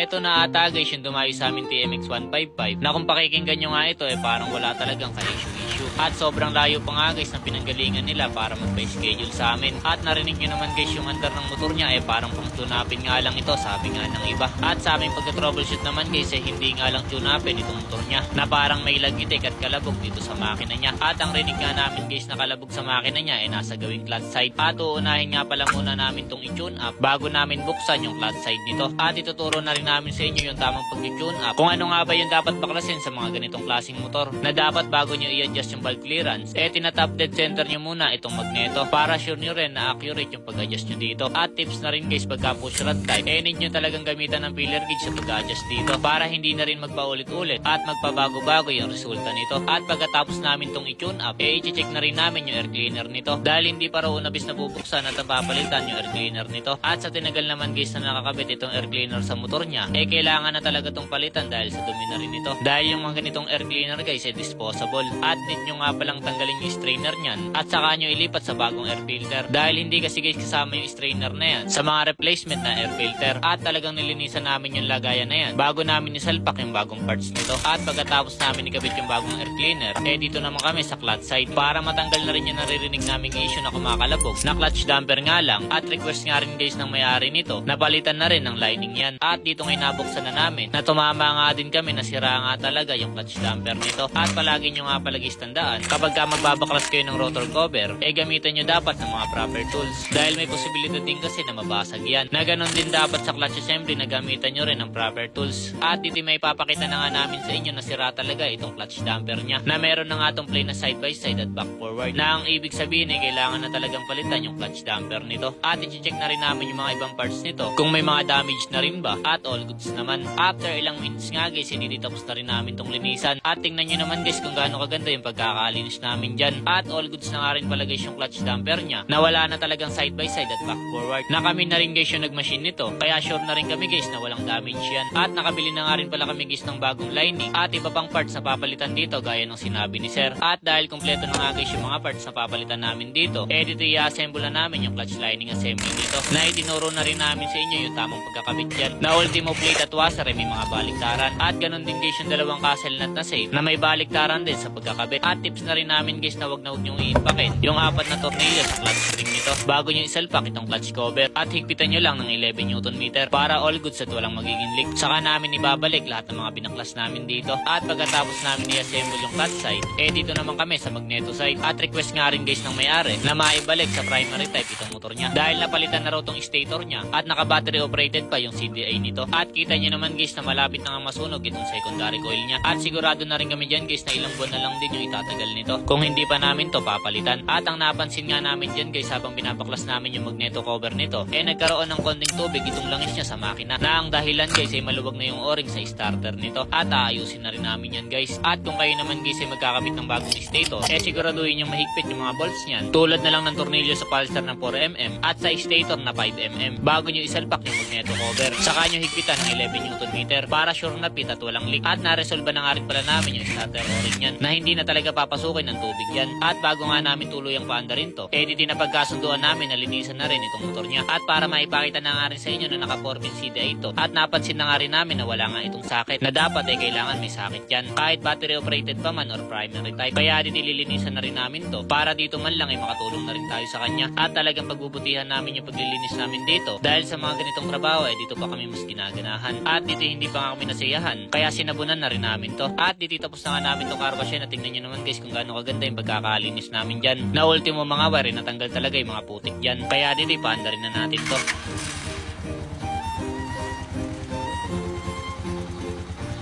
eto na ata guys yung dumayo sa amin TMX 155 na kung pakikinggan nyo nga ito parang wala talagang ka-issue. At sobrang layo pa nga guys ng pinanggalingan nila para magpa-schedule sa amin. At narinig nyo naman guys yung andar ng motor niya parang pang tune-upin nga lang ito, sabi nga ng iba. At sa aming pagka-troubleshoot naman guys hindi nga lang tune-upin itong motor niya na parang may lagitik at kalabog dito sa makina niya. At ang rinig nga namin guys na kalabog sa makina niya nasa gawing clutch side. At uunahin nga pala muna namin tong i-tune up bago namin buksan yung clutch side nito. At ituturo na rin namin sa inyo yung tamang pag-tune up. Kung ano nga ba yung dapat baklasin sa mga ganitong klaseng motor na dapat bago nyo i-adjust yung valve clearance, tinatap dead center nyo muna itong magneto para sure nyo rin na accurate yung pag-adjust nyo dito. At tips na rin guys pagka push rod type, need nyo talagang gamitan ng filler gauge sa pag-adjust dito para hindi na rin magpaulit-ulit at magpabago-bago yung resulta nito. At pagkatapos namin tong i-tune up, i-check na rin namin yung air cleaner nito dahil hindi pa raw unabis na bubuksan at napapalitan yung air cleaner nito. At sa tinagal naman guys na nakakabit itong air cleaner sa motor niya, kailangan na talaga tong palitan dahil sa dumi na rin ito. Dahil yung mga ganitong air cleaner guys disposable. At need nyo nga palang tanggalin yung strainer niyan at saka nyo ilipat sa bagong air filter dahil hindi kasi guys kasama yung strainer na yan sa mga replacement na air filter. At talagang nilinisan namin yung lagayan na yan bago namin isalpak yung bagong parts nito. At pagkatapos namin ikabit yung bagong air cleaner, dito naman kami sa clutch side para matanggal na rin yung naririnig naming issue na kumakalabog na clutch damper nga lang. At request nga rin guys ng may-ari nito na palitan na rin ng lining yan. At dito ngayon nabuksan na namin na tumama nga din kami na sira nga talaga yung clutch damper nito. At palagi nyo nga palagi standaan kapag ka magbabaklas kayo ng rotor cover, gamitan nyo dapat ng mga proper tools dahil may posibilidad din kasi na mabasag yan. Na ganun din dapat sa clutch assembly na gamitan nyo rin ng proper tools. At dito may papakita na nga namin sa inyo na sira talaga itong clutch damper niya na meron na nga itong play na side by side at back forward na ang ibig sabihin kailangan na talagang palitan yung clutch damper nito. At i-check na rin namin yung mga ibang parts nito kung may mga damage na rin ba at all goods naman. After ilang minutes nga guys tapos na rin namin tong linisan at tingnan nyo naman guys kung gaano kaganda yung pagkakalinis namin dyan. At all goods na nga rin pala guys yung clutch damper niya na wala na talagang side by side at back forward na kami na rin guys yung nagmachine nito kaya sure na rin kami guys na walang damage yan. At nakabili na nga rin pala kami guys ng bagong lining at iba pang parts na papalitan dito gaya ng sinabi ni sir. At dahil kompleto na nga guys yung mga parts na papalitan namin dito, dito i-assemble na namin yung clutch lining assembly nito na itinuro na rin namin sa inyo yung tamang pagkakabit yan na ultimo plate at washer may mga baliktaran. At ganun din guys yung dalawang castle nut na safe na may baliktaran din sa pagkakabit. At tips na rin namin guys na wag nyong iimpakin yung 4 na tornilyo sa clutch spring nito bago nyo isalpak itong clutch cover at higpitan nyo lang ng 11 Nm para all goods at walang magiging leak. Saka namin ibabalik lahat ng mga binaklas namin dito. At pagkatapos namin i-assemble yung clutch side, dito naman kami sa magneto side. At request nga rin guys ng may-ari na maibalik sa primary type itong motor niya dahil napalitan na raw tong stator niya at naka-battery operated pa yung CDI nito. At kita nyo naman guys na malapit na nga masunog itong secondary coil niya. At sigurado na rin kami dyan guys na ilang buwan na lang din yung itatagal nito kung hindi pa namin to papalitan. At ang napansin nga namin dyan guys habang binabaklas namin yung magneto cover nito, nagkaroon ng konting tubig itong langis niya sa makina na ang dahilan guys maluwag na yung o-ring sa starter nito. At aayusin na rin namin yan guys. At kung kayo naman guys magkakabit ng bagong stator, siguraduhin yung mahigpit yung mga bolts niyan tulad na lang ng tornilyo sa pulsar ng 4mm at sa stator na 5mm bago nyo isalpak yung magneto cover. Saka nyo higpitan ng 11 Nm para sure na fit at walang leak. At naresolba na nga rin pala namin yung starter o-ring yan na hindi na talaga papasukin ng tubig yan. At bago nga namin tuluyang paanda rin to, din na pagkasunduan namin na linisan na rin itong motor niya. At para maipakita na nga rin sa inyo na naka 4-pin CDI ito at napansin na nga rin namin na wala nga itong sakit na dapat kailangan may sakit yan kahit battery operated pa man or primary type. Kaya nililinisan na rin namin to para dito man lang makatulong na rin tayo sa kanya. At talagang pagbubutihan namin yung paglilinis namin dito dahil sa mga ganitong trabaho dito pa kami mas ginaganahan. At dito hindi pa nga kami nasiyahan kaya sinabunan na rin namin to. At dito tapos na nga namin tong car wash na tingnan nyo naman guys kung gaano kaganda yung pagkakalinis namin dyan na ultimo mga wire natanggal talaga yung mga putik dyan. Kaya dito ipaanda rin na natin to.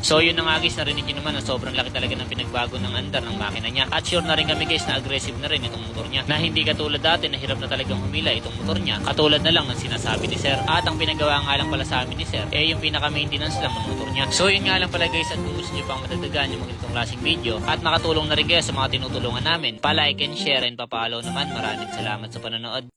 So yun na nga guys, narinig nyo naman na sobrang laki talaga ng pinagbago ng andar ng makina niya. At sure na rin kami guys na aggressive na rin itong motor niya. Na hindi katulad dati na hirap na talagang humila itong motor niya. Katulad na lang ng sinasabi ni sir. At ang pinagawa nga lang pala sa amin ni sir, yung pinaka-maintenance lang ng motor niya. So yun nga lang pala guys, at kung gusto nyo pang madadagan yung mga ganitong klaseng video at makatulong na rin guys sa mga tinutulungan namin, pa-like and share and pa-follow naman. Maraming salamat sa panonood.